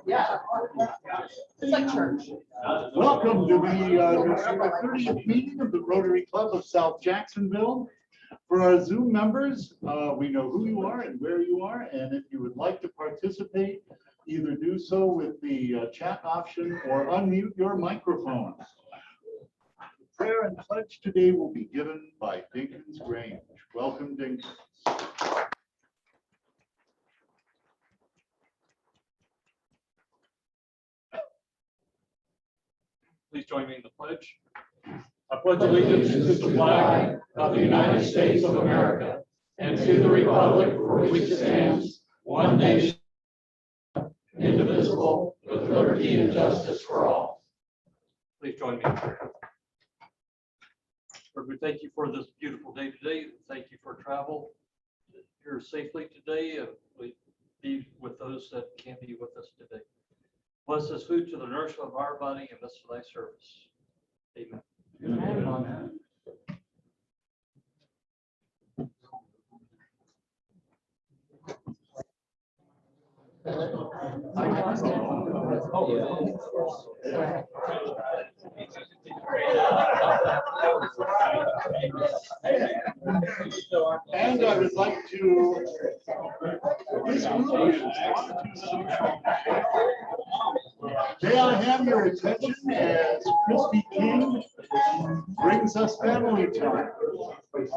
Yeah, it's like church. Welcome to the December 30th meeting of the Rotary Club of South Jacksonville. For our Zoom members, we know who you are and where you are, and if you would like to participate, either do so with the chat option or unmute your microphone. The prayer and pledge today will be given by Dinkins Grange. Welcome, Dinkins. Please join me in the pledge. I pledge allegiance to the flag of the United States of America and to the republic for which it stands, one nation, indivisible, with liberty and justice for all. Please join me in prayer. Lord, we thank you for this beautiful day today. Thank you for travel here safely today. We be with those that can't be with us today. Bless this food to the nourishment of our body and bless for thy service. Amen. Amen. And I would like to, this group is may I have your attention as Christy King brings us family time. Come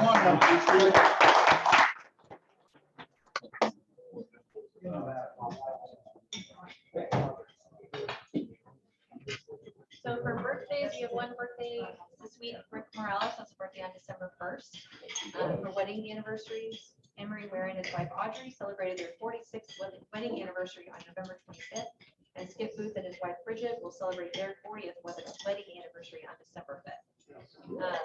on up, Christy. So for birthdays, we have one birthday this week. Rick Morales has a birthday on December 1st. For wedding anniversaries, Emery Ware and his wife Audrey celebrated their 46th wedding anniversary on November 25th. And Skip Booth and his wife Bridget will celebrate their 40th wedding anniversary on December 5th.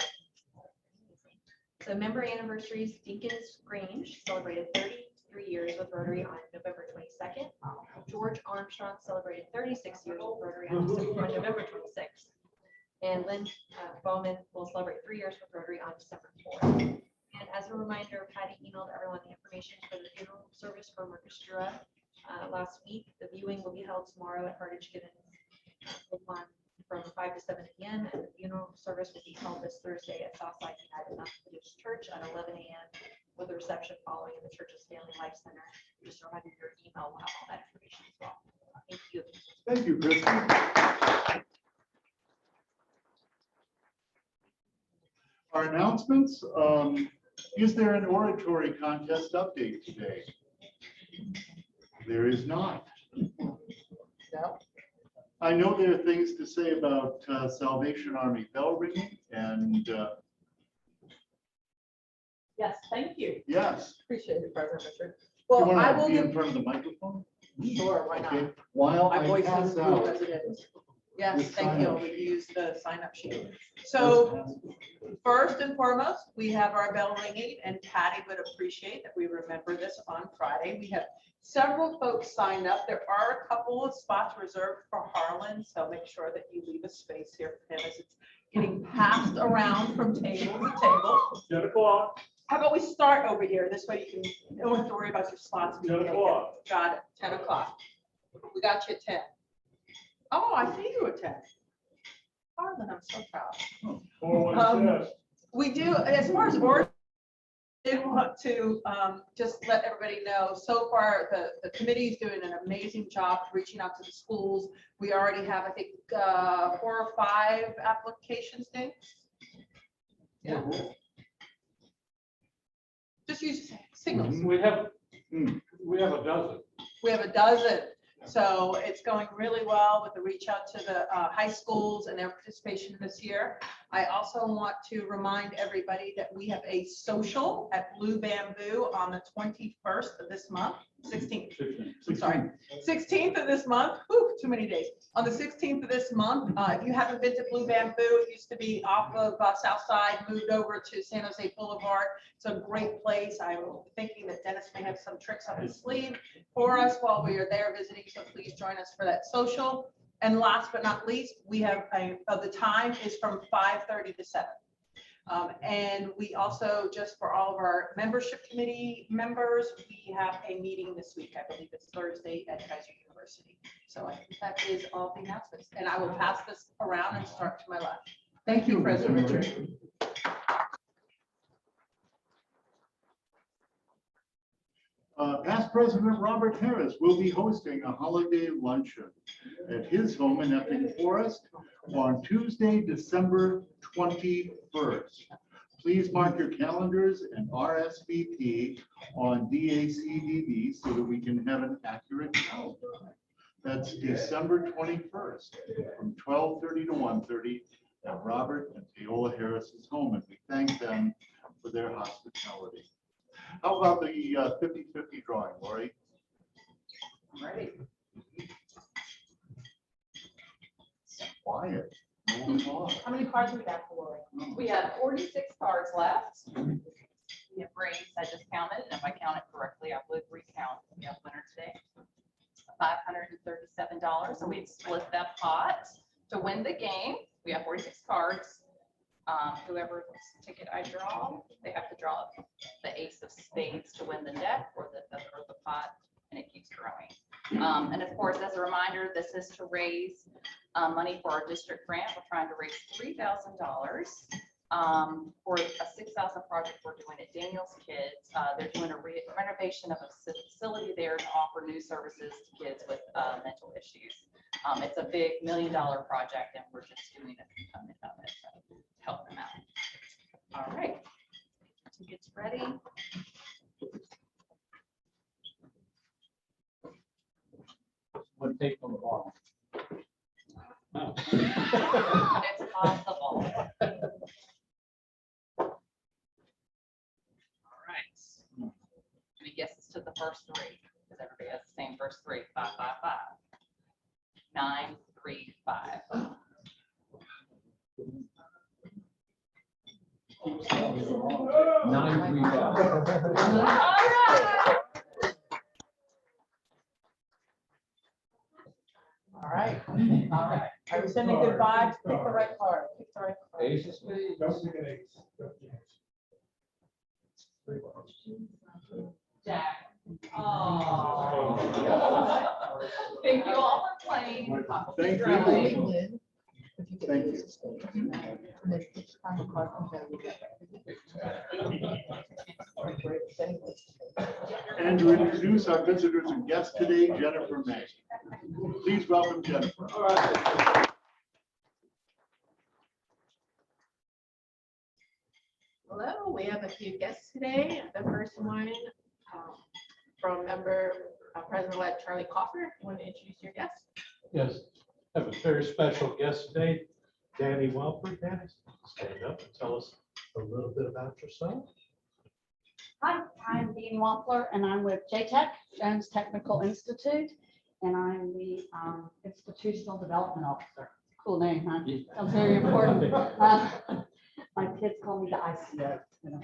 So member anniversaries, Dinkins Grange celebrated 33 years with Rotary on November 22nd. George Armstrong celebrated 36 years with Rotary on November 26th. And Lynn Bowman will celebrate 3 years with Rotary on December 4th. And as a reminder, Patty emailed everyone the information for the funeral service for Marcus Jura last week. The viewing will be held tomorrow at Heritage from 5 to 7 p.m. And the funeral service will be held this Thursday at Southside United Methodist Church at 11 a.m. with a reception following in the church's Family Life Center. Just a reminder, your email will have all that information as well. Thank you. Thank you, Christy. Our announcements. Is there an oratory contest update today? There is not. No. I know there are things to say about Salvation Army bell ringing, and Yes, thank you. yes. Appreciate it, President Richard. You Well, I want will to be in give, front of the microphone? sure, why Okay. not? While My I voice pass is cool out. as it is. Yes, With thank you. sign-up We sheet. use the sign-up sheet. So first and foremost, we have our bell ringing, and Patty would appreciate that we remember this on Friday. We have several folks signed up. There are a couple of spots reserved for Harlan, so make sure that you leave a space here for him as it's getting passed around from table to table. 10 o'clock. How about we start over here? This way you don't have to worry about your spots being 10 taken. o'clock. Got it, 10 o'clock. We got you at 10. Oh, I see you at 10. Harlan, I'm so proud. 416. We do, as far as org, I did want to just let everybody know, so far, the committee is doing an amazing job reaching out to the schools. We already have, I think, 4 or 5 applications, Dave. Yeah. Just use signals. We have Hmm. a dozen. We have a dozen. So it's going really well with the reach out to the high schools and their participation this year. I also want to remind everybody that we have a social at Blue Bamboo on the 21st of this month, 16th. I'm sorry, 16th of this month. Whew, too many days. On the 16th of this month, if you haven't been to Blue Bamboo, it used to be off of South Side, moved over to San Jose Boulevard. It's a great place. I'm thinking that Dennis may have some tricks up his sleeve for us while we are there visiting. So please join us for that social. And last but not least, we have the time is from 5:30 to 7. And we also, just for all of our membership committee members, we have a meeting this week. I believe it's Thursday at Kaiser University. So I think that is all the announcements. And I will pass this around and start to my left. Thank you, President Richard. Past President Robert Harris will be hosting a holiday luncheon at his home in Epping Forest on Tuesday, December 21st. Please mark your calendars and RSVP on DACDB so that we can have an accurate count. That's December 21st from 12:30 to 1:30 at Robert and Viola Harris's home, and we thank them for their hospitality. How about the 50-50 drawing, Lori? Ready. Quiet. No one's on. How many cards we got for Lori? We have 46 cards left. We have raised, I just counted, and if I count it correctly, I would recount. We have winner today, $537. So we've split that pot to win the game. We have 46 cards. Whoever's ticket I draw, they have to draw the ace of spades to win the deck or the pot, and it keeps growing. And of course, as a reminder, this is to raise money for our district grant. We're trying to raise $3,000 for a 6,000 project we're doing at Daniel's Kids. They're doing a renovation of a facility there to offer new services to kids with mental issues. It's a big $1 million project, and we're just doing a component of it to help them out. All right, tickets ready. One take on the ball. It's possible. All right. Any guesses to the first three? Because everybody has the same first three. 5, 5, 5. 9, 3, 5. 9, 3, 5. All right. All right. All right. Are we sending good vibes? Pick the right card. Pick the right card. Ace of spades. Jack. Oh. Thank you all for playing. Thank you. Thank you. And to introduce our visitors and guests today, Jennifer May. Please welcome Jennifer. All right. Hello, we have a few guests today. The first one from member President-elect Charlie Coffer. You want to introduce your guest? Yes, I have a very special guest today, Danny Welford. Danny, stand up and tell us a little bit about yourself. Hi, I'm Dean Wampler, and I'm with JTech, Jones Technical Institute, and I'm the Institutional Development Officer. Cool name, huh? That's very important. My kids call me the ICO. You know.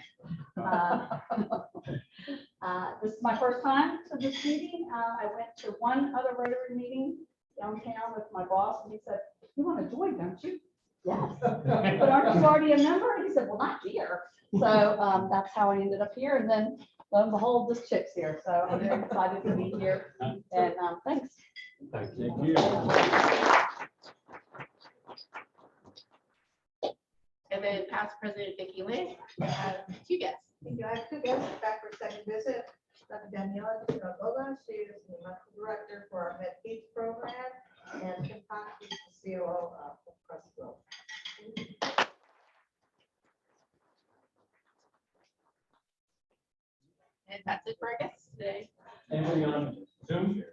This is my first time to this meeting. I went to one other Rotary meeting downtown with my boss, and he said, "You want to join, don't you?" Yes. But aren't you already a member? And he said, "Well, not here." So that's how I ended up here. And then lo and behold, this chick's here. So I'm very excited to be here. And thanks. Thank you. And then past President Vicki Lynn, two guests. Thank you. I have two guests back for a second visit. Dr. Daniela Boga, she is the medical director for our MedPeace program, and Tim Fox is the COO of Crestwell. And that's it for our guests today. Anybody on Zoom?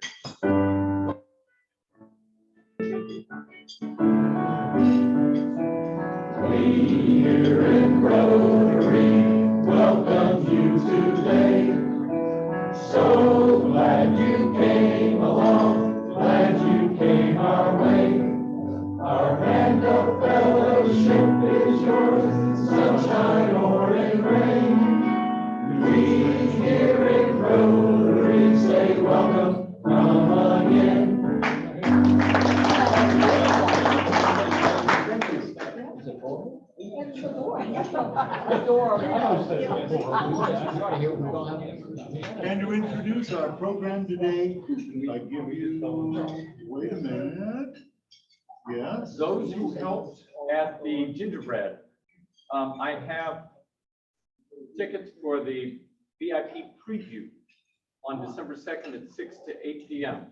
We here in Rotary welcome you today. So glad you came along, glad you came our way. Our hand of fellowship is yours, sunshine or in rain. We here in Rotary say welcome, come again. And to introduce our program today, I give you, wait a minute. Yes. Those who helped at the gingerbread, I have tickets for the VIP preview on December 2nd at 6 to 8 p.m.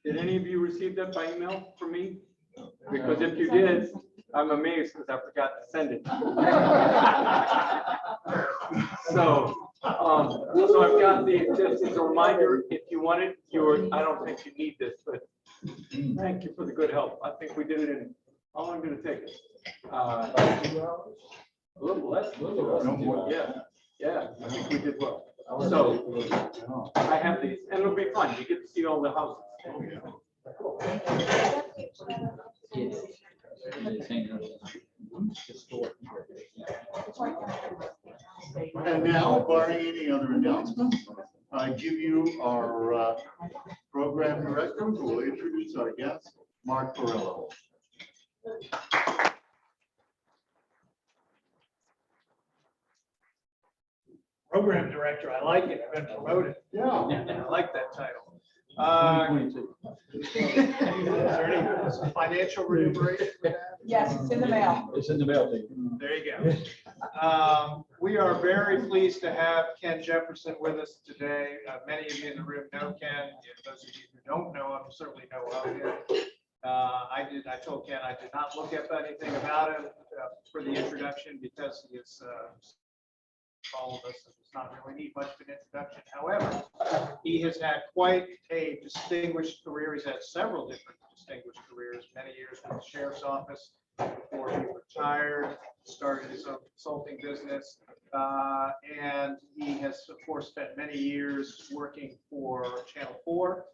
Did any of you receive that by email from me? Because if you did, I'm amazed because I forgot to send it. So I've got just as a reminder, if you want it, I don't think you need this, but thank you for the good help. I think we did it in, how long did it take us? A little less. Yeah, I think we did well. So I have these, and it'll be fun. You get to see all the houses. And now, barring any other announcements, I give you our program director who will introduce our guest, Mark Perillo. Program director, I like it. I've been promoted. Yeah. I like that title. Is there any financial remuneration for that? Yes, it's in the mail. It's in the mail. There you go. We are very pleased to have Ken Jefferson with us today. Many of you in the room know Ken. Those of you who don't know him certainly know of him. I told Ken I did not look up anything about him for the introduction because he is all of us does not really need much of an introduction. However, he has had quite a distinguished career. He's had several different distinguished careers, many years with the sheriff's office before he retired, started his own consulting business, and he has, of course, spent many years working for Channel 4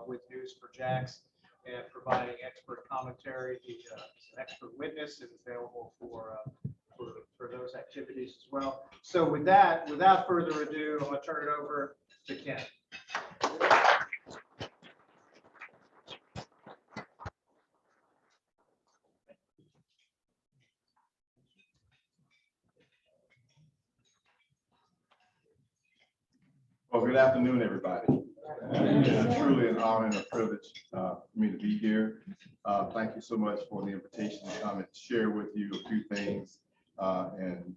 with News for Jax and providing expert commentary. He's an expert witness and available for those activities as well. So with that, without further ado, I'm going to turn it over to Ken. Well, good afternoon, everybody. It's truly an honor and a privilege for me to be here. Thank you so much for the invitation to come and share with you a few things. And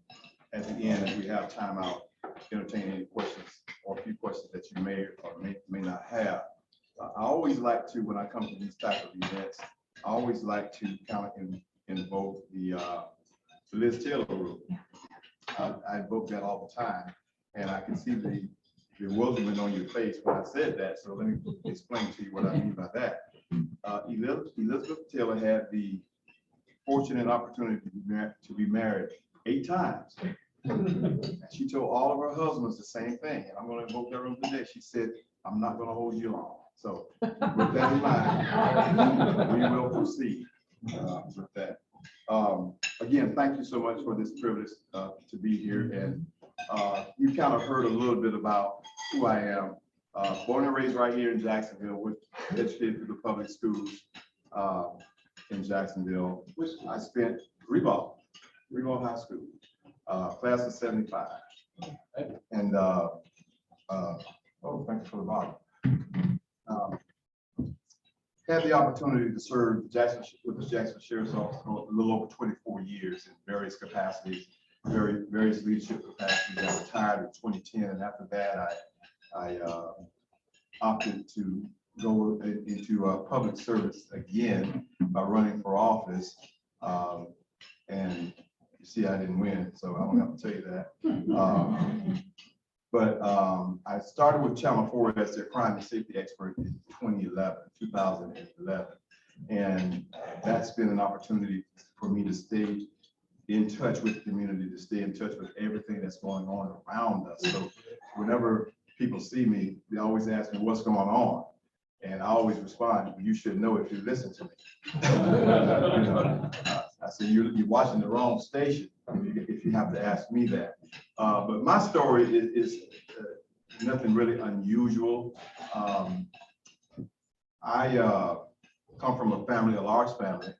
at the end, if we have time, I'll entertain any questions or a few questions that you may or may not have. I always like to, when I come to these type of events, I always like to kind of invoke the Liz Taylor rule. I invoke that all the time, and I can see the bewilderment on your face when I said that. So let me explain to you what I mean by that. Elizabeth Taylor had the fortunate opportunity to be married 8 times. And she told all of her husbands the same thing. And I'm going to invoke that rule today. She said, I'm not going to hold you long. So with that in mind, we will proceed with that. Again, thank you so much for this privilege to be here. And you kind of heard a little bit about who I am. Born and raised right here in Jacksonville, with educated through the public schools in Jacksonville. I spent Reebok High School, class of 75. And oh, thank you for the bottle. Had the opportunity to serve with the Jackson Sheriff's Office for a little over 24 years in various capacities, various leadership capacities. I retired in 2010, and after that, I opted to go into public service again by running for office. And you see, I didn't win, so I don't have to tell you that. But I started with Channel 4 as their crime and safety expert in 2011. And that's been an opportunity for me to stay in touch with the community, to stay in touch with everything that's going on around us. So whenever people see me, they always ask me what's going on. And I always respond, you should know if you listen to me. You know, I say, you're watching the wrong station if you have to ask me that. But my story is nothing really unusual. I come from a large family.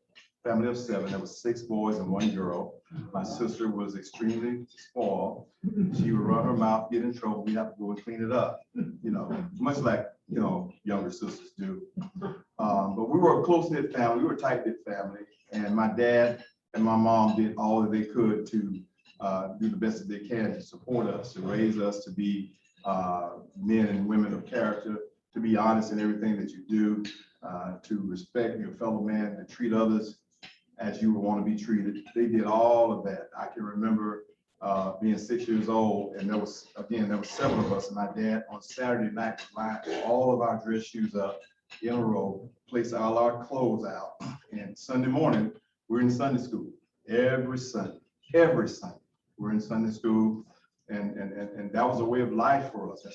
family of 7. There was 6 boys and 1 girl. My sister was extremely spoiled. She would run her mouth, get in trouble. We have to go and clean it up, much like, younger sisters do. But we were a close-knit family. We were a tight-knit family. And my dad and my mom did all that they could to do the best that they can to support us, to raise us to be men and women of character, to be honest in everything that you do, to respect your fellow man, to treat others as you would want to be treated. They did all of that. I can remember being 6 years old, and there was 7 of us, and my dad on Saturday night would line all of our dress shoes up in a row, place all our clothes out, and Sunday morning, we're in Sunday school every Sunday, we're in Sunday school, and that was a way of life for us.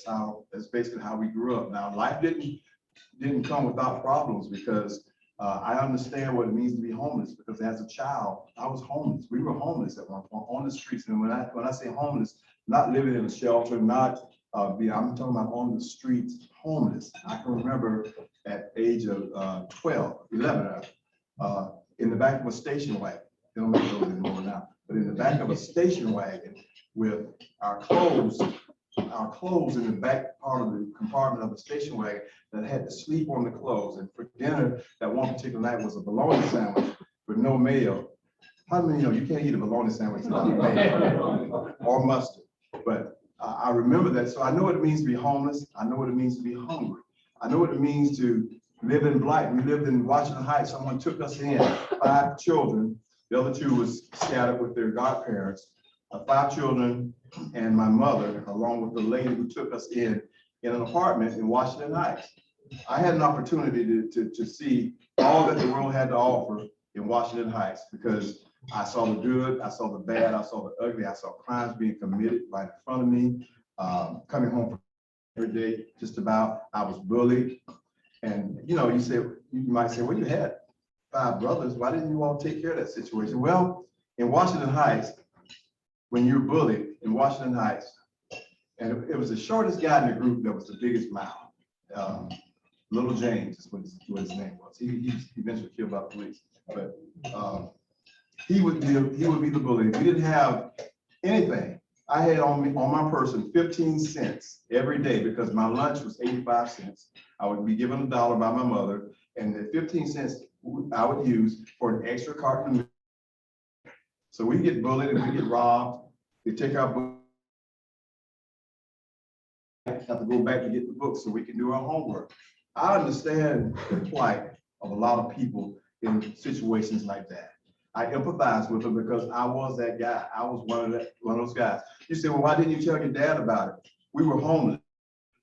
That's basically how we grew up. Now, life didn't come without problems, because I understand what it means to be homeless, because as a child, I was homeless. We were homeless at one point on the streets. And when I say homeless, not living in a shelter, not I'm talking about on the streets, homeless. I can remember at age of 11, in the back of a station wagon. They don't make those anymore now, but in the back of a station wagon with our clothes in the back part of the compartment of the station wagon, that had to sleep on the clothes. And for dinner, that one particular night was a bologna sandwich with no mayo. How many know you can't eat a bologna sandwich without mayo or mustard? But I remember that. So I know what it means to be homeless. I know what it means to be hungry. I know what it means to live in blight. We lived in Washington Heights. Someone took us in, 5 children. The other 2 was scattered with their godparents. 5 children and my mother, along with the lady who took us in an apartment in Washington Heights. I had an opportunity to see all that the world had to offer in Washington Heights, because I saw the good, I saw the bad, I saw the ugly, I saw crimes being committed right in front of me, coming home from every day, just about. I was bullied. And you might say, well, you had 5 brothers. Why didn't you all take care of that situation? Well, in Washington Heights, when you're bullied in Washington Heights, and it was the shortest guy in the group that was the biggest mouth. Little James is what his name was. He eventually killed by the police, but he would be the bully. We didn't have anything. I had on my person 15 cents every day, because my lunch was 85 cents. I would be given $1 by my mother, and the 15 cents I would use for an extra carton of milk. So we get bullied and we get robbed. They take our books. Have to go back to get the books so we can do our homework. I understand the plight of a lot of people in situations like that. I empathize with them, because I was that guy. I was one of those guys. You say, well, why didn't you tell your dad about it? We were homeless.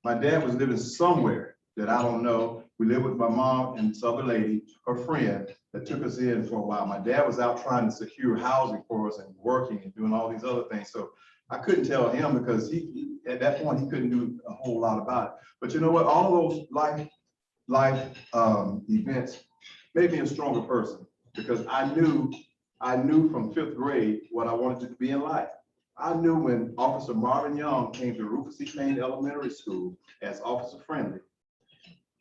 My dad was living somewhere that I don't know. We lived with my mom and this other lady, her friend, that took us in for a while. My dad was out trying to secure housing for us and working and doing all these other things. So I couldn't tell him, because he at that point, he couldn't do a whole lot about it. But you know what? All of those life events made me a stronger person, because I knew from 5th grade what I wanted to be in life. I knew when Officer Marvin Young came to Rufus C. Payne Elementary School as Officer Friendly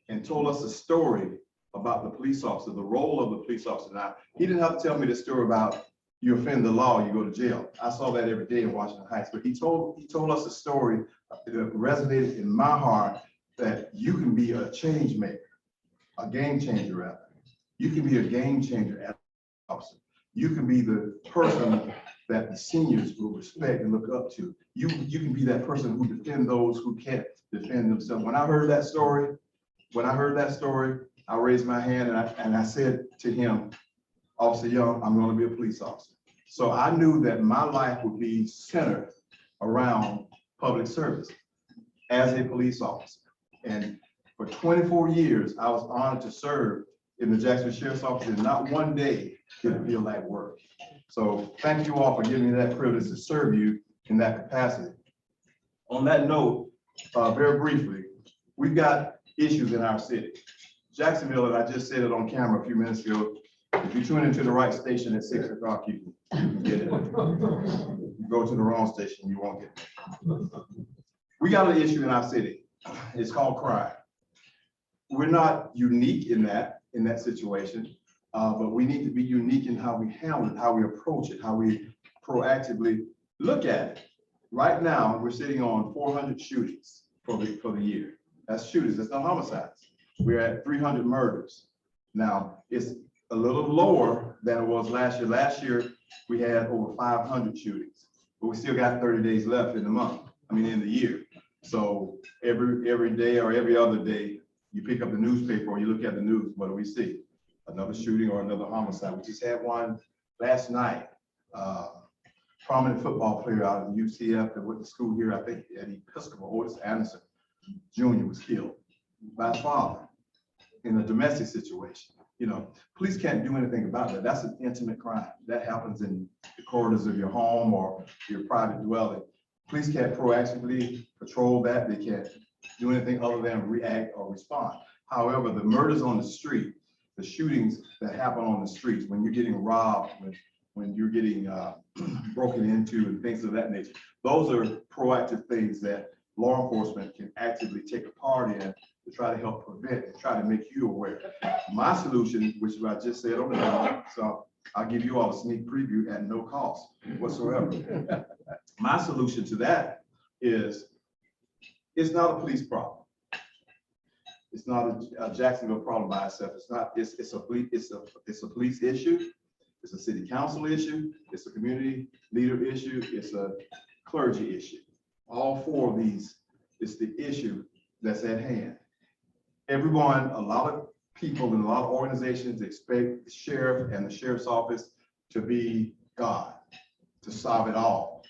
and told us a story about the police officer, the role of the police officer. Now, he didn't have to tell me the story about you offend the law, you go to jail. I saw that every day in Washington Heights, but he told us a story that resonated in my heart, that you can be a change maker, a game changer rather. You can be a game changer as an officer. You can be the person that the seniors will respect and look up to. You can be that person who defends those who can't defend themselves. When I heard that story, I raised my hand and I said to him, Officer Young, I'm going to be a police officer. So I knew that my life would be centered around public service as a police officer. And for 24 years, I was honored to serve in the Jacksonville Sheriff's Office, and not one day did it feel like work. So thank you all for giving me that privilege to serve you in that capacity. On that note, very briefly, we've got issues in our city. Jacksonville, and I just said it on camera a few minutes ago, if you tune into the right station at 6 o'clock, you can get it. You go to the wrong station, you won't get it. We got an issue in our city. It's called crime. We're not unique in that situation. but we need to be unique in how we handle it, how we approach it, how we proactively look at it. Right now, we're sitting on 400 shootings for the year. That's shootings, that's not homicides. We're at 300 murders. Now, it's a little lower than it was last year. Last year, we had over 500 shootings, but we still got 30 days left in the year. So every day or every other day, you pick up the newspaper or you look at the news, what do we see? Another shooting or another homicide. We just had one last night. Prominent football player out of UCF that went to school here, I think at Episcopal, Otis Anderson Jr. was killed by his father in a domestic situation. You know, police can't do anything about that. That's an intimate crime. That happens in the corridors of your home or your private dwelling. Police can't proactively patrol that. They can't do anything other than react or respond. However, the murders on the street, the shootings that happen on the streets, when you're getting robbed, when you're getting broken into and things of that nature, those are proactive things that law enforcement can actively take a part in to try to help prevent and try to make you aware. My solution, which I just said on the phone, so I'll give you all a sneak preview at no cost whatsoever. My solution to that is, it's not a police problem. It's not a Jacksonville problem by itself. It's not. It's a police issue. It's a city council issue. It's a community leader issue. It's a clergy issue. All four of these is the issue that's at hand. Everyone, a lot of people and a lot of organizations expect the sheriff and the sheriff's office to be God, to solve it all.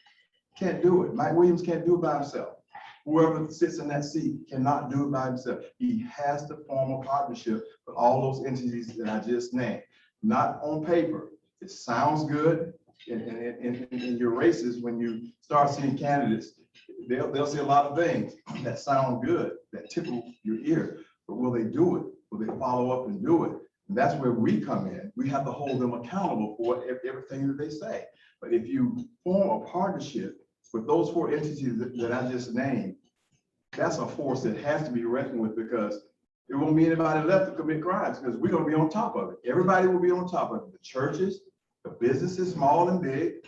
Can't do it. Mike Williams can't do it by himself. Whoever sits in that seat cannot do it by himself. He has to form a partnership with all those entities that I just named. Not on paper. It sounds good in your races. When you start seeing candidates, they'll say a lot of things that sound good, that tickle your ear. But will they do it? Will they follow up and do it? And that's where we come in. We have to hold them accountable for everything that they say. But if you form a partnership with those four entities that I just named, that's a force that has to be reckoned with, because there won't be anybody left to commit crimes, because we're going to be on top of it. Everybody will be on top of it. The churches, the businesses, small and big,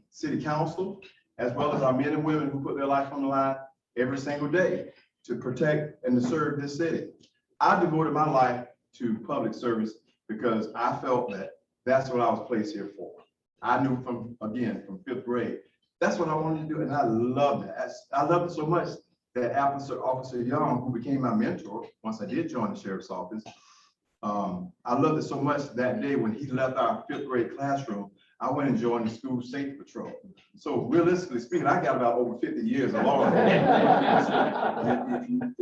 city council, as well as our men and women who put their life on the line every single day to protect and to serve this city. I devoted my life to public service because I felt that that's what I was placed here for. I knew from 5th grade, that's what I wanted to do, and I loved it. I loved it so much that Officer Young, who became my mentor once I did join the sheriff's office, I loved it so much that day when he left our 5th grade classroom, I went and joined the school safety patrol. So realistically speaking, I got about over 50 years of law enforcement.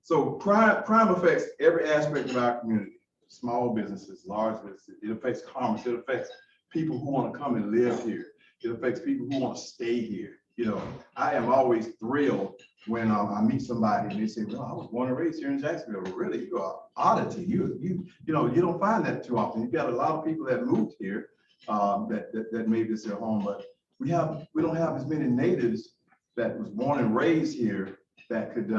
So crime affects every aspect of our community. Small businesses, large businesses. It affects commerce. It affects people who want to come and live here. It affects people who want to stay here. You know, I am always thrilled when I meet somebody and they say, "Well, I was born and raised here in Jacksonville." Well, really, you are oddity. You don't find that too often. You've got a lot of people that moved here that made this their home, but we don't have as many natives that was born and raised here that could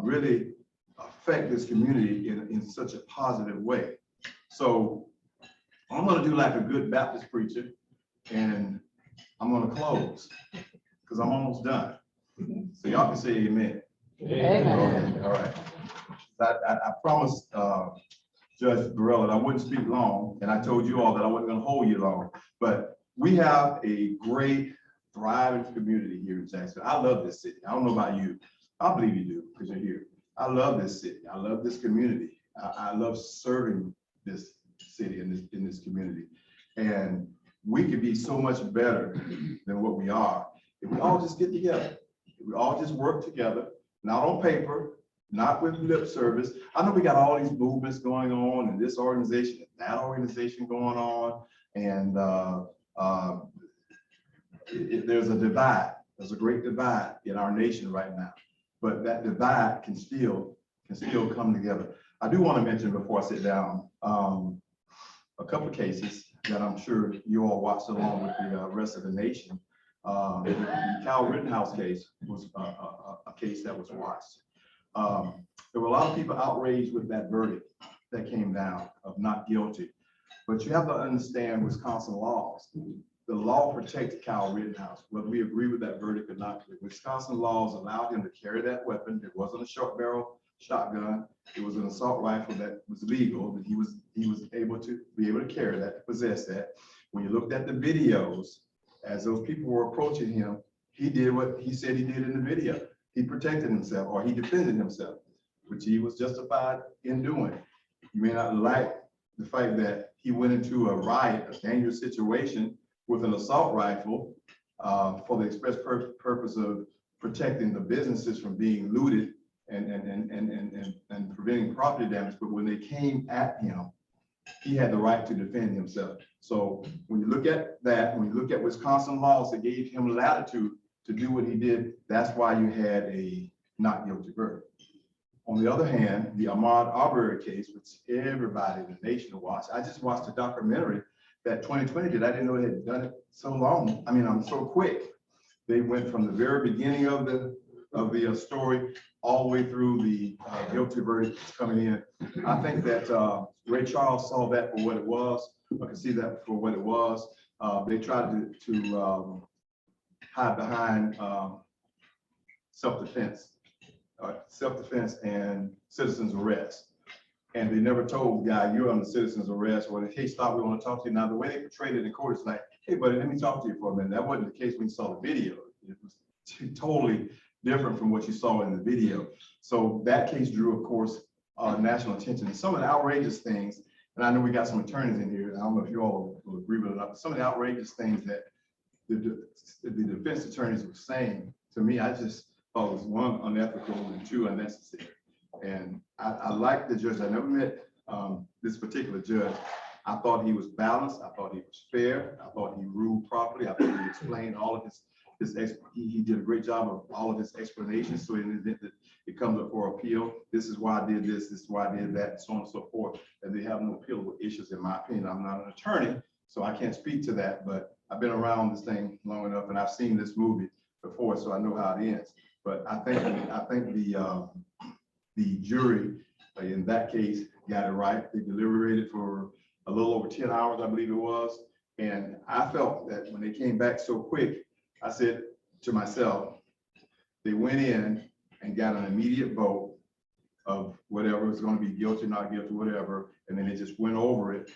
really affect this community in such a positive way. So I'm going to do like a good Baptist preacher, and I'm going to close because I'm almost done. So y'all can say amen. Amen. All right. I promised Judge Burrell that I wouldn't speak long, and I told you all that I wasn't going to hold you long. But we have a great, thriving community here in Jacksonville. I love this city. I don't know about you. I believe you do because you're here. I love this city. I love this community. I love serving this city in this community. And we could be so much better than what we are if we all just get together. If we all just work together, not on paper, not with lip service. I know we got all these movements going on and this organization and that organization going on. And there's a divide. There's a great divide in our nation right now. But that divide can still come together. I do want to mention before I sit down a couple of cases that I'm sure you all watched along with the rest of the nation. The Cal Rittenhouse case was a case that was watched. there were a lot of people outraged with that verdict that came down of not guilty. But you have to understand Wisconsin laws. The law protects Kyle Rittenhouse, whether we agree with that verdict or not. The Wisconsin laws allowed him to carry that weapon. It wasn't a short barrel shotgun. It was an assault rifle that was legal, but he was able to carry that, to possess that. When you looked at the videos, as those people were approaching him, he did what he said he did in the video. He protected himself, or he defended himself, which he was justified in doing. You may not like the fact that he went into a riot, a dangerous situation with an assault rifle for the express purpose of protecting the businesses from being looted and preventing property damage. But when they came at him, he had the right to defend himself. So when you look at that, when you look at Wisconsin laws that gave him latitude to do what he did, that's why you had a not guilty verdict. On the other hand, the Ahmaud Arbery case, which everybody in the nation watched, I just watched a documentary that 2020 did. I didn't know they had done it so long. I mean, I'm so quick. They went from the very beginning of the story all the way through the guilty verdict coming in. I think that Ray Charles saw that for what it was. I could see that for what it was. They tried to hide behind self-defense and citizen's arrest. And they never told the guy, you're under citizen's arrest, or hey, stop, we want to talk to you. Now, the way they portrayed it in court is like, hey, buddy, let me talk to you for a minute. That wasn't the case when you saw the video. It was totally different from what you saw in the video. So that case drew, of course, national attention. And some of the outrageous things, and I know we got some attorneys in here, I don't know if you all will agree with it or not, but some of the outrageous things that the defense attorneys were saying, to me, I just thought it was one, unethical, and two, unnecessary. And I like the judge. I never met this particular judge. I thought he was balanced. I thought he was fair. I thought he ruled properly. I thought he explained all of he did a great job of all of his explanations. So in the event that it comes up for appeal, this is why I did this is why I did that, and so on and so forth. And they have no appealable issues, in my opinion. I'm not an attorney, so I can't speak to that, but I've been around this thing long enough, and I've seen this movie before, so I know how it ends. But I think the jury in that case got it right. They deliberated for a little over 10 hours, I believe it was. And I felt that when they came back so quick, I said to myself, they went in and got an immediate vote of whatever was going to be guilty, not guilty, whatever. And then they just went over it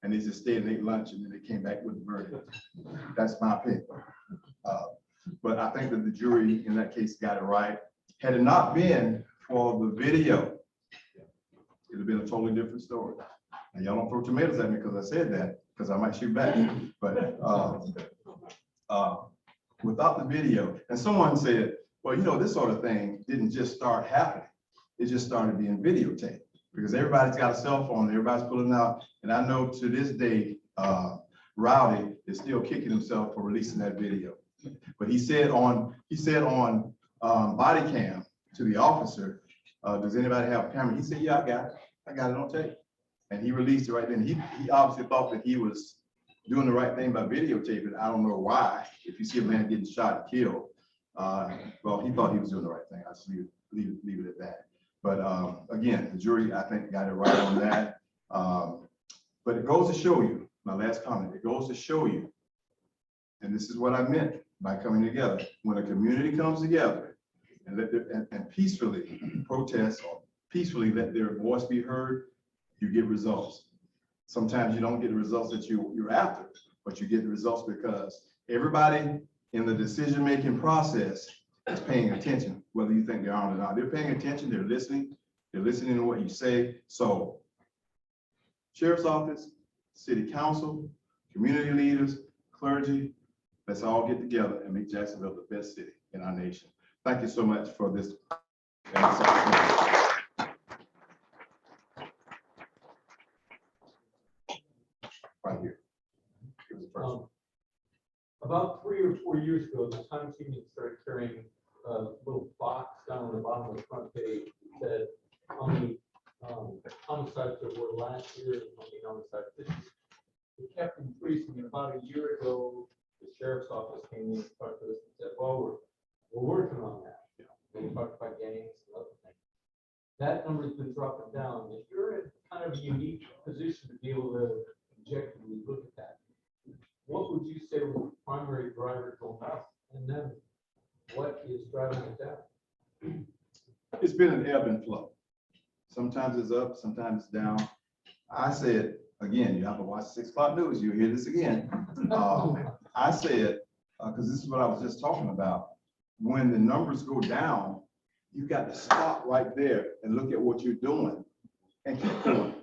and they just stayed and ate lunch, and then they came back with the verdict. That's my opinion. But I think that the jury in that case got it right. Had it not been for the video, it would have been a totally different story. And y'all don't throw tomatoes at me because I said that, because I might shoot back. But without the video, and someone said, well, you know, this sort of thing didn't just start happening. It just started being videotaped because everybody's got a cell phone, everybody's pulling out. And I know to this day, Rowdy is still kicking himself for releasing that video. But he said on body cam to the officer, does anybody have a camera? He said, yeah, I got it on tape. And he released it right then. He obviously thought that he was doing the right thing by videotaping. I don't know why. If you see a man getting shot and killed, well, he thought he was doing the right thing. I just leave it at that. But again, the jury, I think, got it right on that. But it goes to show you, my last comment, it goes to show you, and this is what I meant by coming together. When a community comes together and peacefully protest or peacefully let their voice be heard, you get results. Sometimes you don't get the results that you're after, but you get the results because everybody in the decision-making process is paying attention, whether you think they are or not. They're paying attention, they're listening to what you say. So sheriff's office, city council, community leaders, clergy, let's all get together and make Jacksonville the best city in our nation. Thank you so much for this. Right here. Here's the first one. About 3 or 4 years ago, the Times Union started carrying a little box down on the bottom of the front page that said how many homicides there were last year and how many homicides this year. It kept increasing, and about a year ago, the sheriff's office came in and talked to us and said, well, we're working on that. We talked about gangs and other things. that number's been dropping down. If you're in kind of a unique position to be able to objectively look at that, what would you say was the primary driver going up? And then what is driving it down? It's been an ebb and flow. Sometimes it's up, sometimes it's down. I said, again, you have to watch 6 o'clock news, you'll hear this again. I said, because this is what I was just talking about. When the numbers go down, you got to stop right there and look at what you're doing and keep doing.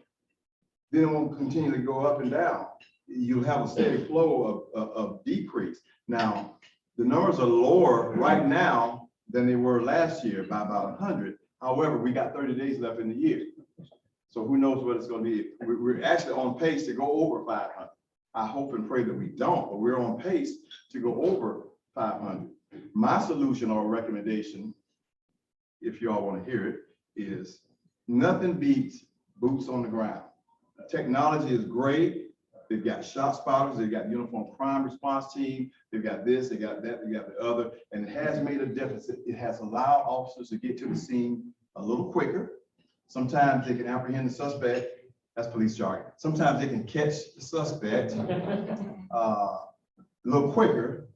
Then it won't continue to go up and down. You'll have a steady flow of decrease. Now, the numbers are lower right now than they were last year by about 100. However, we got 30 days left in the year. So who knows what it's going to be. We're actually on pace to go over 500. I hope and pray that we don't, but we're on pace to go over 500. My solution or recommendation, if y'all want to hear it, is nothing beats boots on the ground. Technology is great. They've got shot spotters, they've got uniform crime response team, they've got this, they got that, they got the other, and it has made a difference. It has allowed officers to get to the scene a little quicker. Sometimes they can apprehend the suspect. That's police jargon. Sometimes they can catch the suspect a little quicker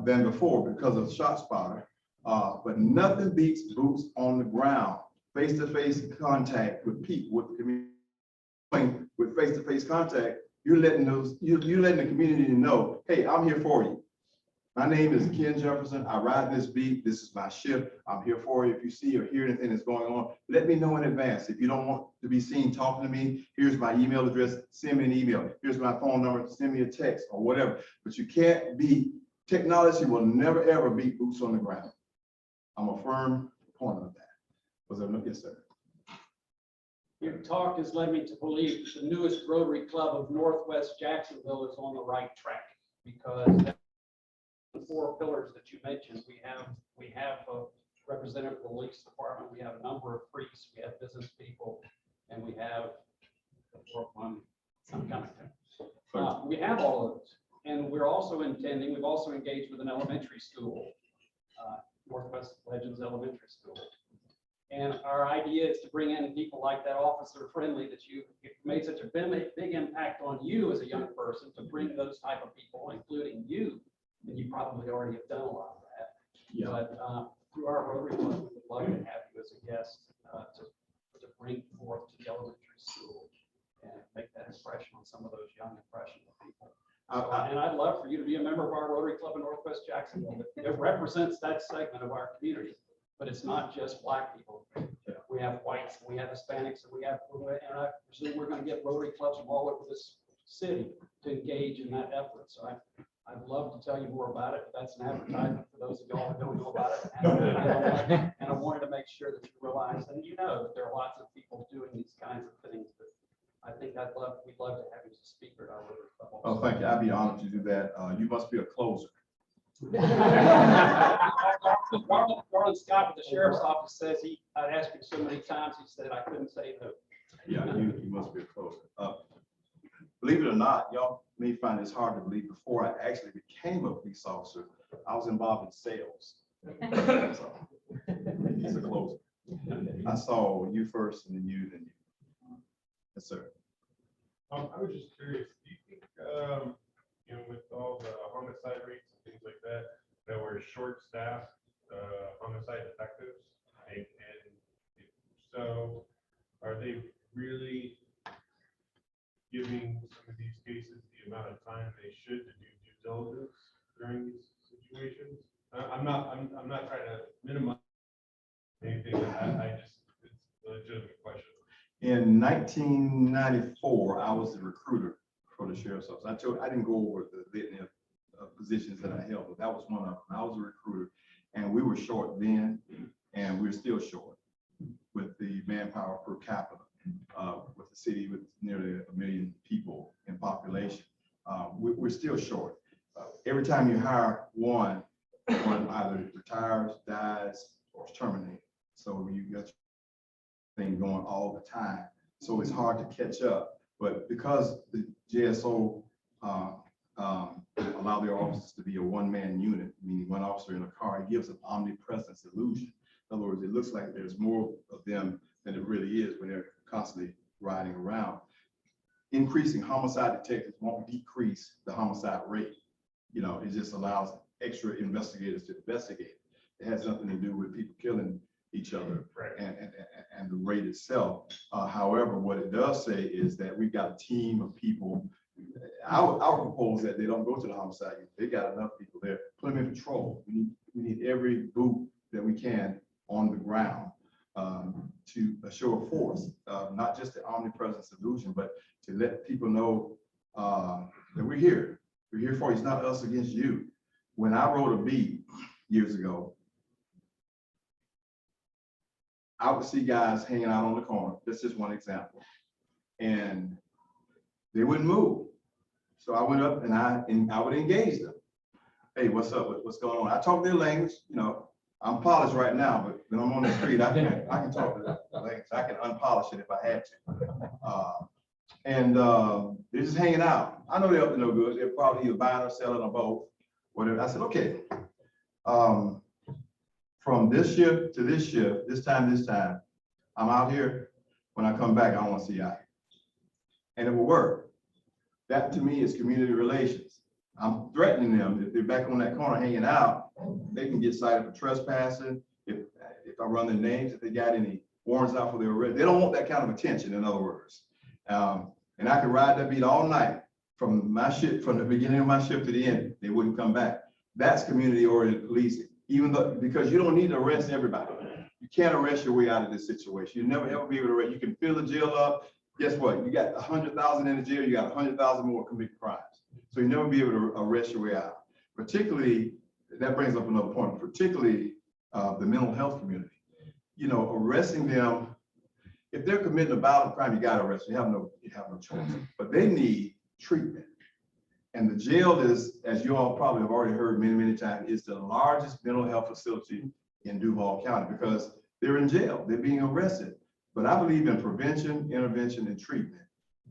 than before because of shot spotter. But nothing beats boots on the ground, face-to-face contact with people, with the community. With face-to-face contact, you're letting the community know, hey, I'm here for you. My name is Ken Jefferson. I ride this beat. This is my shift. I'm here for you. If you see or hear anything that's going on, let me know in advance. If you don't want to be seen talking to me, here's my email address. Send me an email. Here's my phone number. Send me a text or whatever. But you can't beat, technology will never, ever beat boots on the ground. I'm a firm proponent of that. Was there no? Yes, sir. Your talk has led me to believe that the newest Rotary Club of Northwest Jacksonville is on the right track, because the 4 pillars that you mentioned, we have a representative of the police department, we have a number of priests, we have business people, and we have some kind of we have all of those, and we're also intending. We've also engaged with an elementary school, Northwest Legends Elementary School. And our idea is to bring in people like that, officer friendly, that you've made such a big impact on you as a young person, to bring those type of people, including you. And you probably already have done a lot of that. Yeah. But through our Rotary Club, we would love to have you as a guest to bring forth to the elementary school and make that impression on some of those young impressionable people. And I'd love for you to be a member of our Rotary Club in Northwest Jacksonville. It represents that segment of our community. But it's not just Black people. We have whites, we have Hispanics, and and I presume we're going to get Rotary Clubs from all over this city to engage in that effort. So I'd love to tell you more about it. That's an advertisement for those of y'all who don't know about it. And I wanted to make sure that you realize, and you know, that there are lots of people doing these kinds of things. But I think we'd love to have you as a speaker at our Rotary Club. Oh, thank you. I'd be honored to do that. You must be a closer. Garland Scott with the sheriff's office says I'd asked him so many times, he said I couldn't say no. Yeah, you must be a closer. Believe it or not, y'all may find this hard to believe. Before I actually became a police officer, I was involved in sales. So, he's a closer. I saw you first, and then you, then you. Yes, sir. I was just curious. Do you think, with all the homicide rates and things like that, that we're short-staffed homicide detectives, and if so, are they really giving some of these cases the amount of time they should to do due diligence during these situations? I'm not trying to minimize anything. I just, it's a legitimate question. In 1994, I was the recruiter for the sheriff's office. I didn't go over the litany of positions that I held, but that was one of them. I was a recruiter, and we were short then, and we're still short with the manpower per capita, with the city with nearly 1 million people in population. We're still short. Every time you hire one either retires, dies, or is terminated. So you got thing going all the time. So it's hard to catch up. But because the JSO allow their officers to be a one-man unit, meaning one officer in a car, it gives an omnipresence illusion. In other words, it looks like there's more of them than it really is when they're constantly riding around. Increasing homicide detectives won't decrease the homicide rate. You know, it just allows extra investigators to investigate. It has nothing to do with people killing each other and the rate itself. However, what it does say is that we've got a team of people. I would propose that they don't go to the homicide unit. They got enough people there. Put them in patrol. We need every boot that we can on the ground to show a force, not just the omnipresent solution, but to let people know that we're here. We're here for you. It's not us against you. When I wrote a beat years ago, I would see guys hanging out on the corner. That's just one example. And they wouldn't move. So I went up and I would engage them. Hey, what's up? What's going on? I talk their language. You know, I'm polished right now, but when I'm on the street, I can talk to the language. I can unpolish it if I had to. They're just hanging out. I know they're up to no good. They're probably either buying or selling or both. Whatever. I said, okay. From this shift to this shift, this time, I'm out here. When I come back, I don't want to see you out here. And it will work. That to me is community relations. I'm threatening them. If they're back on that corner hanging out, they can get cited for trespassing. If I run their names, if they got any warrants out for their arrest, they don't want that kind of attention, in other words. And I could ride that beat all night from my shift, from the beginning of my shift to the end. They wouldn't come back. That's community-oriented policing. Even though, because you don't need to arrest everybody. You can't arrest your way out of this situation. You never ever be able to arrest. You can fill the jail up. Guess what? You got 100,000 in the jail. You got 100,000 more committed crimes. So you never be able to arrest your way out. Particularly, that brings up another point. Particularly the mental health community. You know, arresting them. If they're committing a violent crime, you got to arrest them. You have no choice. But they need treatment. And the jail is, as you all probably have already heard many times, is the largest mental health facility in Duval County because they're in jail, they're being arrested. But I believe in prevention, intervention, and treatment.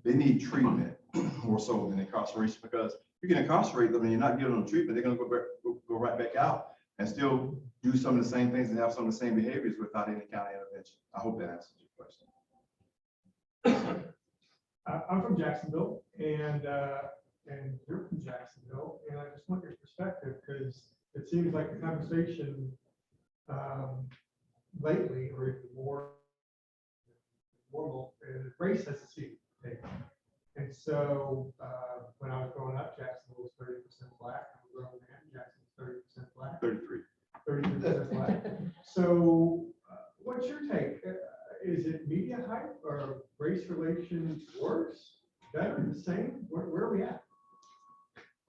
They need treatment more so than incarceration because you can incarcerate them and you're not giving them treatment, they're gonna go right back out and still do some of the same things and have some of the same behaviors without any kind of intervention. I hope that answers your question. I'm from Jacksonville and you're from Jacksonville, and I just want your perspective because it seems like the conversation lately, or even more normal, race has a seat to take. And so when I was growing up, Jacksonville was 30% black. I'm a grown man. Jacksonville's 30% black. 33% black. So what's your take? Is it media hype or race relations worse, better, the same? Where are we at?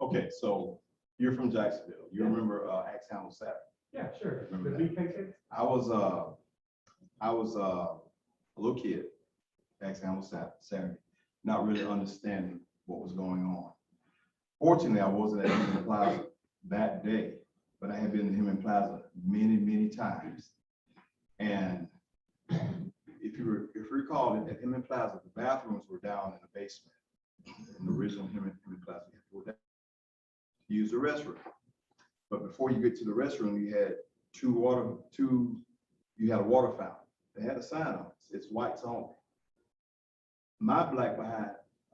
Okay, so you're from Jacksonville. You remember Axe Hamel Saturday? Yeah, sure. Remember The that? BKK? I was a little kid, Axe Hamel Saturday, not really understanding what was going on. Fortunately, I wasn't at Hemet Plaza that day, but I had been to Hemet Plaza many times. And if you recall, at Hemet Plaza, the bathrooms were down in the basement. In the original Hemet Plaza, you had to go down to use the restroom. But before you get to the restroom, you had you had a water fountain. They had a sign on it. It's whites only. My black behind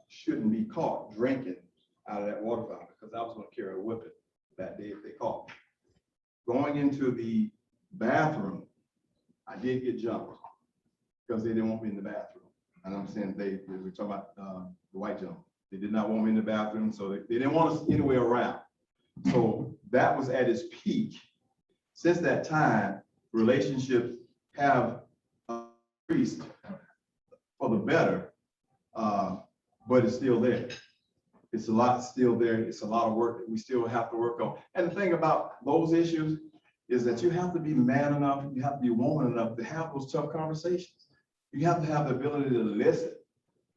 shouldn't be caught drinking out of that water fountain because I was going to carry a whipping that day if they caught me. Going into the bathroom, I did get jumped because they didn't want me in the bathroom. And I'm saying they were talking about the white gentleman. They did not want me in the bathroom, so they didn't want us anywhere around. So that was at its peak. Since that time, relationships have increased for the better, but it's still there. It's a lot still there. It's a lot of work that we still have to work on. And the thing about those issues is that you have to be man enough, you have to be woman enough to have those tough conversations. You have to have the ability to listen.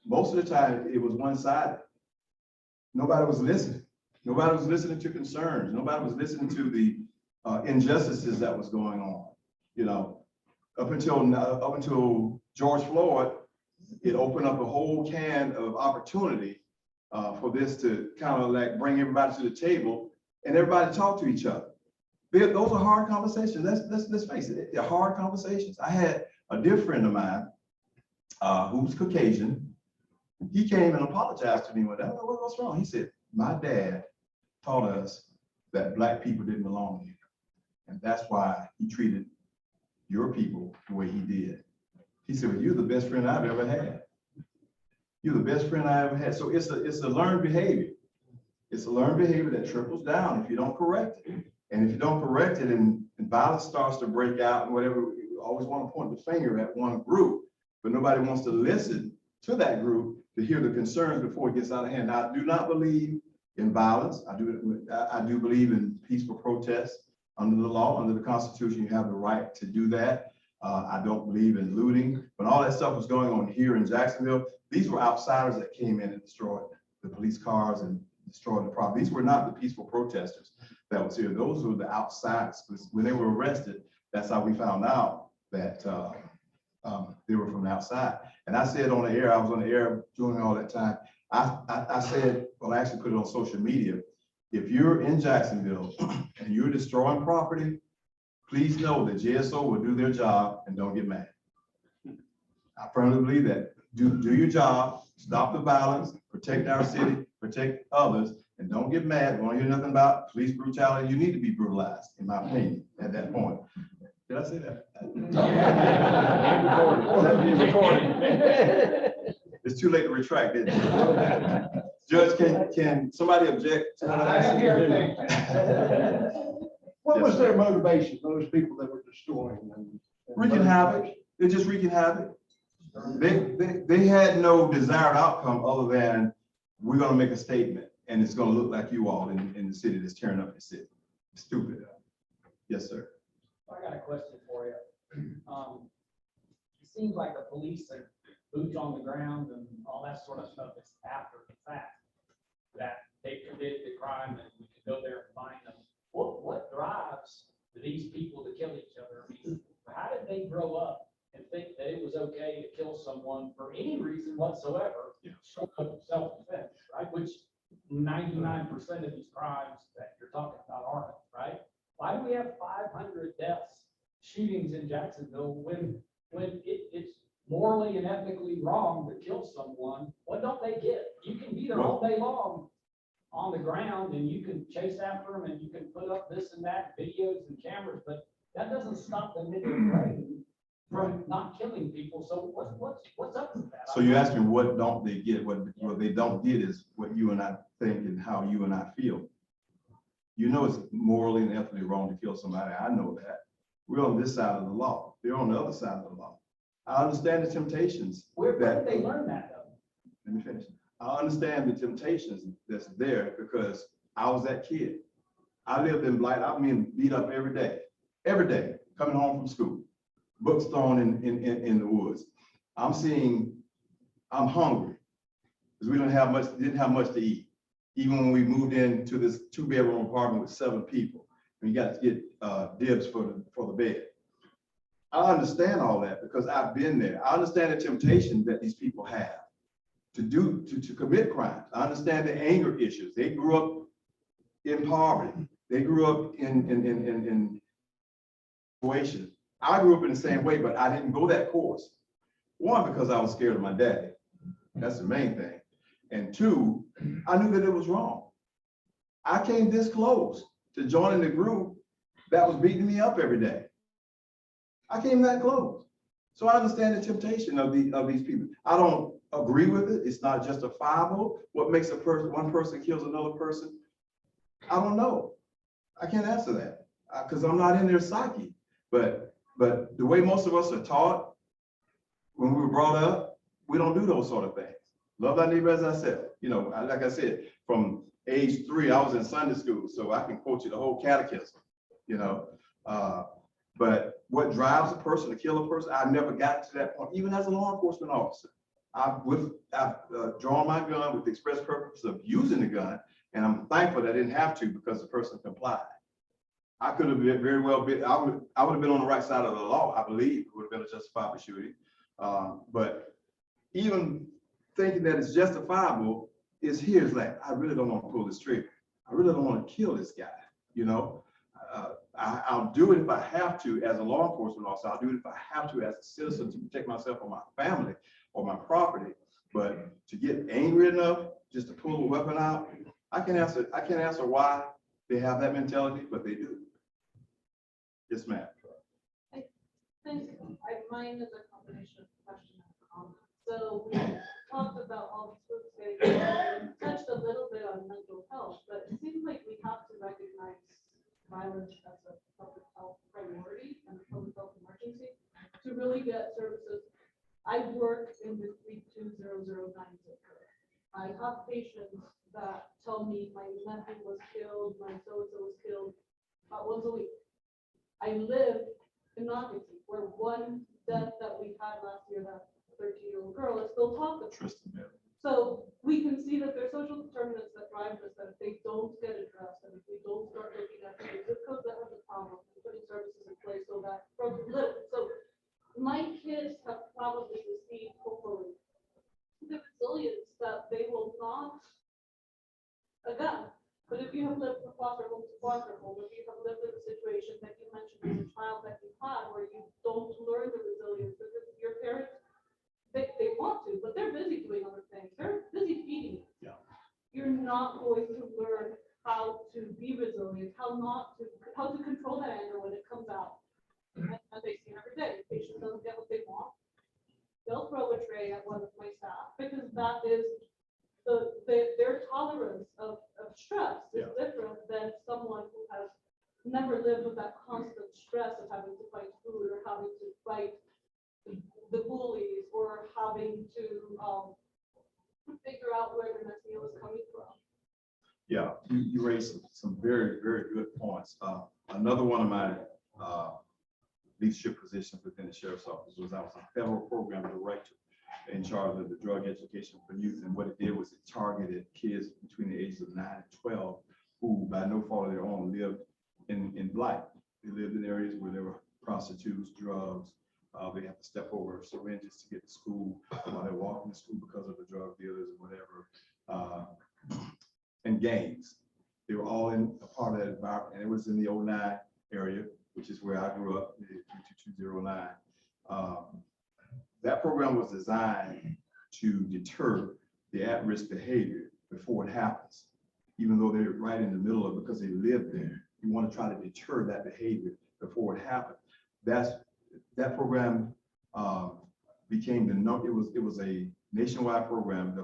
Most of the time, it was one-sided. Nobody was listening. Nobody was listening to concerns. Nobody was listening to the injustices that was going on. You know, up until George Floyd, it opened up a whole can of opportunity for this to kind of like bring everybody to the table and everybody talk to each other. Those are hard conversations. Let's face it, they're hard conversations. I had a dear friend of mine who's Caucasian. He came and apologized to me one day. I don't know what's wrong. He said, my dad taught us that black people didn't belong here. And that's why he treated your people the way he did. He said, well, you're the best friend I've ever had. You're the best friend I ever had. So it's a learned behavior. It's a learned behavior that trickles down if you don't correct it. And if you don't correct it and violence starts to break out and whatever, you always want to point the finger at one group, but nobody wants to listen to that group to hear the concerns before it gets out of hand. Now, I do not believe in violence. I do believe in peaceful protests. Under the law, under the Constitution, you have the right to do that. I don't believe in looting. When all that stuff was going on here in Jacksonville, these were outsiders that came in and destroyed the police cars and destroyed the property. These were not the peaceful protesters that was here. Those were the outsiders. When they were arrested, that's how we found out that they were from the outside. And I said on the air, I was on the air during all that time, I said, well, I actually put it on social media. If you're in Jacksonville and you're destroying property, please know that JSO will do their job and don't get mad. I firmly believe that. Do your job, stop the violence, protect our city, protect others, and don't get mad. We don't hear nothing about police brutality. You need to be brutalized, in my opinion, at that point. Did I say that? It's too late to retract it. Judge, can somebody object to what I said? What was their motivation, those people that were destroying them? Wreaking havoc. They're just wreaking havoc. They had no desired outcome other than we're going to make a statement and it's going to look like you all in the city that's tearing up the city. Stupid. Yes, sir. I got a question for you. It seems like the police are boots on the ground and all that sort of stuff is after the fact that they committed the crime and we can go there and find them. What drives these people to kill each other? I mean, how did they grow up and think that it was okay to kill someone for any reason whatsoever, short of self-defense, right? Which 99% of these crimes that you're talking about aren't, right? Why do we have 500 deaths, shootings in Jacksonville when it's morally and ethically wrong to kill someone? What don't they get? You can be there all day long on the ground and you can chase after them and you can put up this and that, videos and cameras, but that doesn't stop them in their brain from not killing people. So what's up with that? So you're asking what don't they get? What they don't get is what you and I think and how you and I feel. You know it's morally and ethically wrong to kill somebody. I know that. We're on this side of the law. They're on the other side of the law. I understand the temptations. Where did they learn that though? Let me finish. I understand the temptations that's there because I was that kid. I lived in blight. I mean, beat up every day, coming home from school, books thrown in the woods. I'm hungry because we didn't have much to eat. Even when we moved into this 2-bedroom apartment with 7 people, we got to get dibs for the bed. I understand all that because I've been there. I understand the temptation that these people have to commit crimes. I understand the anger issues. They grew up in poverty. They grew up in situations. I grew up in the same way, but I didn't go that course. 1, because I was scared of my daddy. That's the main thing. And 2, I knew that it was wrong. I came this close to joining the group that was beating me up every day. I came that close. So I understand the temptation of these people. I don't agree with it. It's not justifiable. What makes one person kills another person? I don't know. I can't answer that because I'm not in their psyche. But the way most of us are taught when we were brought up, we don't do those sort of things. Love thy neighbor as thyself. You know, like I said, from age 3, I was in Sunday school, so I can quote you the whole catechism, you know. But what drives a person to kill a person, I never got to that point, even as a law enforcement officer. I've drawn my gun with the express purpose of using the gun, and I'm thankful that I didn't have to because the person complied. I could have been very well been, I would have been on the right side of the law, I believe. It would have been a justifiable shooting. But even thinking that it's justifiable is here's like, I really don't want to pull this trigger. I really don't want to kill this guy, you know. I'll do it if I have to as a law enforcement officer. I'll do it if I have to as a citizen to protect myself or my family, or my property. But to get angry enough just to pull a weapon out, I can't answer why they have that mentality, but they do. Yes, ma'am. I think mine is a combination of question and comment. So we talked about all these groups and touched a little bit on mental health, but it seems like we have to recognize violence as a public health priority and a public health emergency to really get services. I work in the 32009 zip code. I have patients that tell me my nephew was killed, my so-and-so was killed once a week. I live in Knoxville, where one death that we had last year, that 13-year-old girl, is still talked about. So we can see that there's social determinants that drive this, that if they don't get addressed, and if we don't start looking at the zip codes that have the problem, and putting services in place so that from little. So my kids have probably received, hopefully, the resilience that they will not, again, but if you have lived from foster home to foster home, if you have lived in a situation that you mentioned as a child that you had where you don't learn the resilience because your parents, they want to, but they're busy doing other things. They're busy feeding you. Yeah. You're not going to learn how to be resilient, how to control that anger when it comes out. And they see it every day. The patient doesn't get what they want. They'll throw a tray at one of my staff because that is their tolerance of stress is different than someone who has never lived with that constant stress of having to fight food or having to fight the bullies or having to figure out where the next meal is coming from. Yeah, you raised some very, very good points. Another one of my leadership positions within the sheriff's office was I was a federal program director in charge of the drug education for youth. And what it did was it targeted kids between the ages of 9 and 12 who, by no fault of their own, lived in blight. They lived in areas where there were prostitutes, drugs. They have to step over syringes to get to school while they're walking to school because of the drug dealers and whatever. And gangs. They were all in a part of that environment. And it was in the 09 area, which is where I grew up, 32209. That program was designed to deter the at-risk behavior before it happens, even though they're right in the middle of it because they live there. You want to try to deter that behavior before it happens. That program became it was a nationwide program.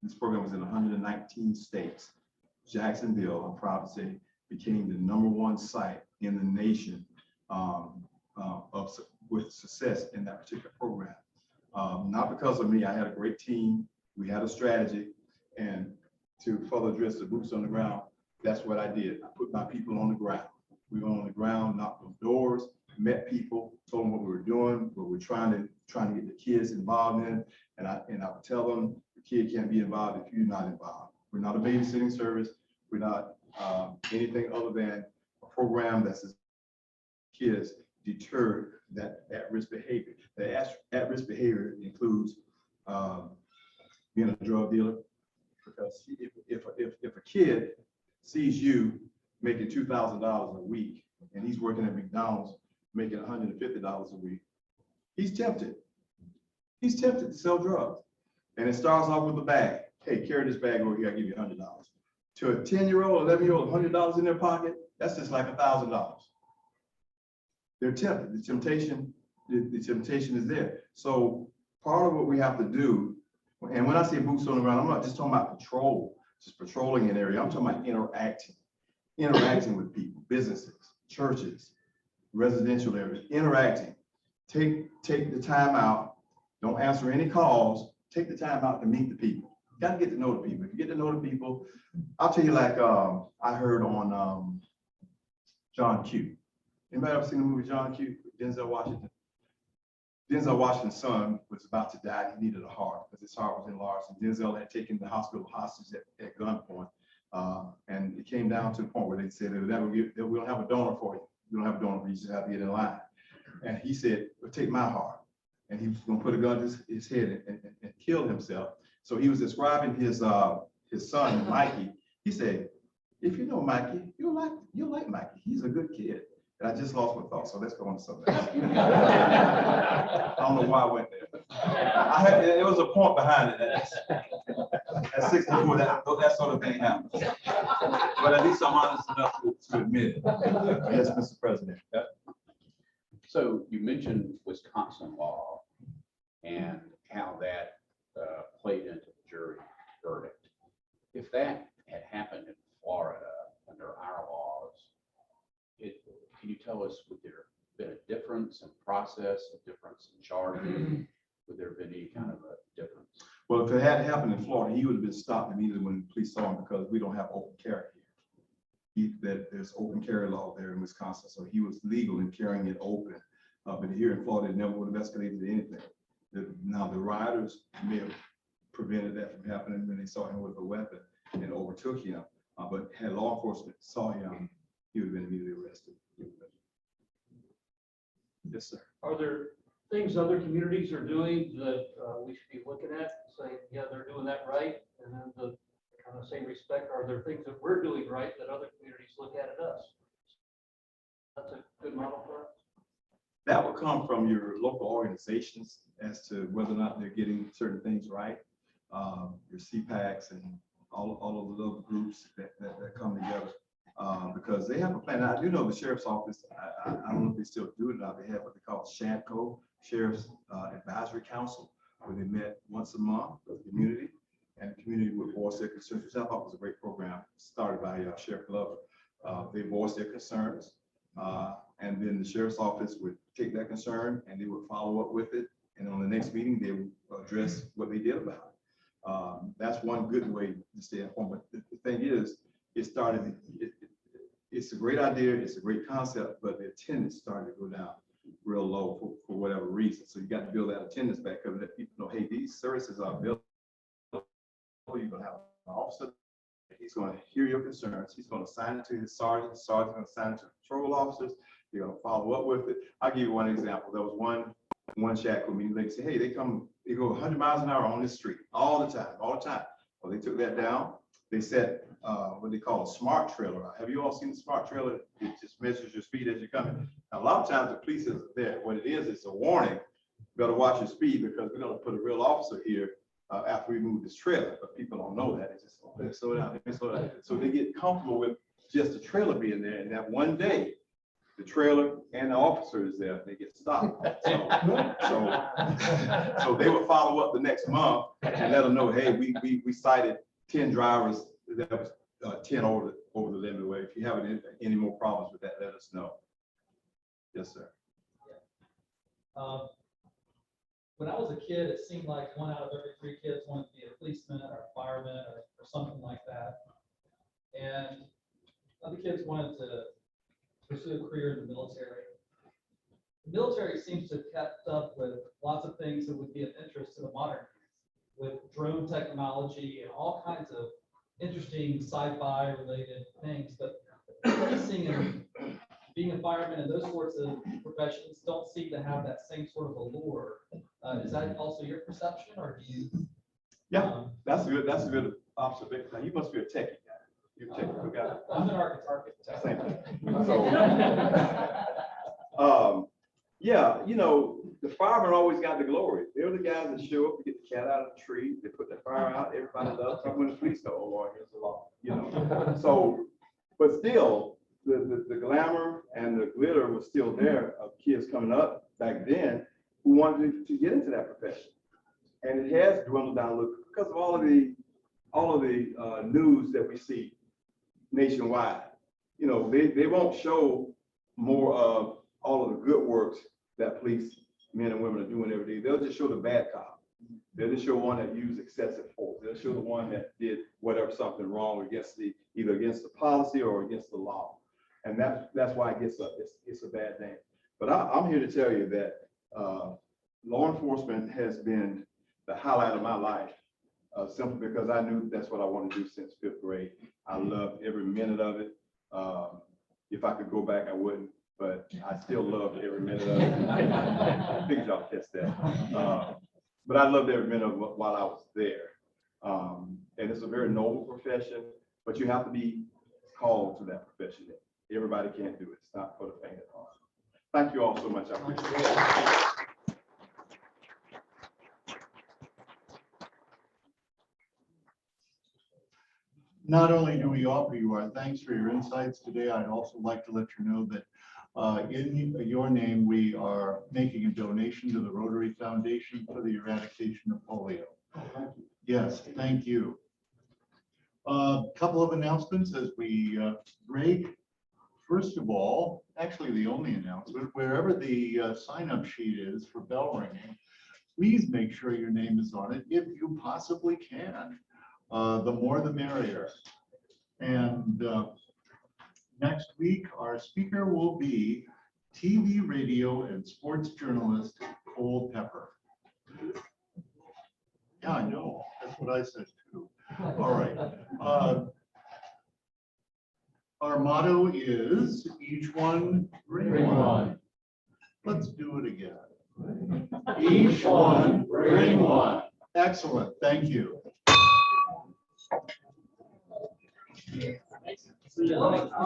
This program was in 119 states. Jacksonville, I'm proud to say, became the #1 site in the nation with success in that particular program. Not because of me. I had a great team. We had a strategy, and to further address the boots on the ground, that's what I did. I put my people on the ground. We went on the ground, knocked on doors, met people, told them what we were doing, what we're trying to get the kids involved in, and I would tell them the kid can't be involved if you're not involved. We're not a babysitting service. We're not anything other than a program that's kids deter that at-risk behavior. The at-risk behavior includes being a drug dealer, because if a kid sees you making $2,000 a week and he's working at McDonald's making $150 a week, he's tempted. He's tempted to sell drugs. And it starts off with a bag. Hey, carry this bag over here, I'll give you $100. To a 10-year-old, 11-year-old, $100 in their pocket, that's just like $1,000. They're tempted. The temptation is there. So part of what we have to do, and when I say boots on the ground, I'm not just talking about just patrolling an area. I'm talking about interacting with people, businesses, churches, residential areas, interacting. Take the time out. Don't answer any calls. Take the time out to meet the people. You got to get to know the people. If you get to know the people, I'll tell you, like I heard on John Q. Anybody ever seen the movie John Q? Denzel Washington. Denzel Washington's son was about to die. He needed a heart because his heart was enlarged. And Denzel had taken the hospital hostage at gunpoint. And it came down to the point where they said, we don't have a donor for you. We don't have a donor for you. You just have to get in line. And he said, well, take my heart. And he was going to put a gun to his head and kill himself. So he was describing his son, Mikey. He said, if you know Mikey, you'll like Mikey. He's a good kid. And I just lost my thought, so let's go on to something else. I don't know why I went there. It was a point behind it. At 64, that sort of thing happens. But at least I'm honest enough to admit it. Yes, Mr. President. So you mentioned Wisconsin law and how that played into the jury verdict. If that had happened in Florida under our laws, can you tell us, would there have been a difference in process, a difference in charging? Would there have been any kind of a difference? Well, if it had happened in Florida, he would have been stopped immediately when the police saw him because we don't have open carry here. There's open carry law there in Wisconsin, so he was legal in carrying it open. But here in Florida, it never would have escalated to anything. Now, the rioters may have prevented that from happening when they saw him with a weapon and overtook him. But had law enforcement saw him, he would have been immediately arrested. Yes, sir. Are there things other communities are doing that we should be looking at, saying, yeah, they're doing that right? And then the kind of same respect, are there things that we're doing right that other communities look at us? That's a good model for us. That will come from your local organizations as to whether or not they're getting certain things right. Your CPACs and all of the little groups that come together because they have a plan. Now, I do know the sheriff's office, I don't know if they still do it or not. They have what they call SHADCO, Sheriff's Advisory Council, where they met once a month with the community, and the community would voice their concerns, which I thought was a great program started by Sheriff Glover. They voiced their concerns. And then the sheriff's office would take that concern and they would follow up with it. And on the next meeting, they would address what they did about it. That's one good way to stay informed. But the thing is, it's a great idea. It's a great concept, but the attendance started to go down real low for whatever reason. So you got to build that attendance back up and let people know, hey, these services are available. You're going to have an officer. He's going to hear your concerns. He's going to assign it to his sergeant. The sergeant's going to assign it to patrol officers. You're going to follow up with it. I'll give you one example. There was one shack with me. They say, hey, they go 100 miles an hour on this street all the time. Well, they took that down. They set what they call a smart trailer out. Have you all seen the smart trailer? It just measures your speed as you're coming. Now, a lot of times the police isn't there. What it is, it's a warning. You better watch your speed because we're going to put a real officer here after we move this trailer. But people don't know that. It's just, let me slow down, let me slow down. So they get comfortable with just the trailer being there. And that one day, the trailer and the officer is there, they get stopped. So they would follow up the next month and let them know, hey, we cited 10 drivers that was 10 over the limit. Way. If you have any more problems with that, let us know. Yes, sir. When I was a kid, it seemed like 1 out of every 3 kids wanted to be a policeman or a fireman or something like that. And other kids wanted to pursue a career in the military. The military seems to have kept up with lots of things that would be of interest to the modern youth, with drone technology and all kinds of interesting sci-fi related things. But policing and being a fireman and those sorts of professions don't seem to have that same sort of allure. Is that also your perception, or do you? Yeah, that's a good observation. Now, you must be a techie guy. You're a technical guy. I'm an architect. Same thing. So, yeah, you know, the firemen always got the glory. They're the guys that show up to get the cat out of the tree. They put the fire out. Everybody loves it. When the police go, oh Lord, here's the law. You know. So, but still, the glamour and the glitter was still there of kids coming up back then who wanted to get into that profession. And it has dwindled down a little because of all of the news that we see nationwide. You know, they won't show more of all of the good works that police men and women are doing every day. They'll just show the bad cop. They'll just show one that used excessive force. They'll show the one that did whatever something wrong either against the policy or against the law. And that's why it's a bad name. But I'm here to tell you that law enforcement has been the highlight of my life, simply because I knew that's what I wanted to do since 5th grade. I loved every minute of it. If I could go back, I wouldn't, but I still loved every minute of it. I think y'all catch that. But I loved every minute of it while I was there. And it's a very noble profession, but you have to be called to that profession. Everybody can't do it. It's not for the faint of heart. Thank you all so much. I appreciate it. Not only do we offer you our thanks for your insights today, I'd also like to let you know that in your name, we are making a donation to the Rotary Foundation for the eradication of polio. Yes, thank you. A couple of announcements as we break. First of all, actually the only announcement, wherever the sign-up sheet is for bell ringing, please make sure your name is on it if you possibly can. The more the merrier. And next week, our speaker will be TV, radio, and sports journalist Cole Pepper. Yeah, I know. That's what I said too. All right. Our motto is each one bring one. Let's do it again. Each one bring one. Excellent. Thank you.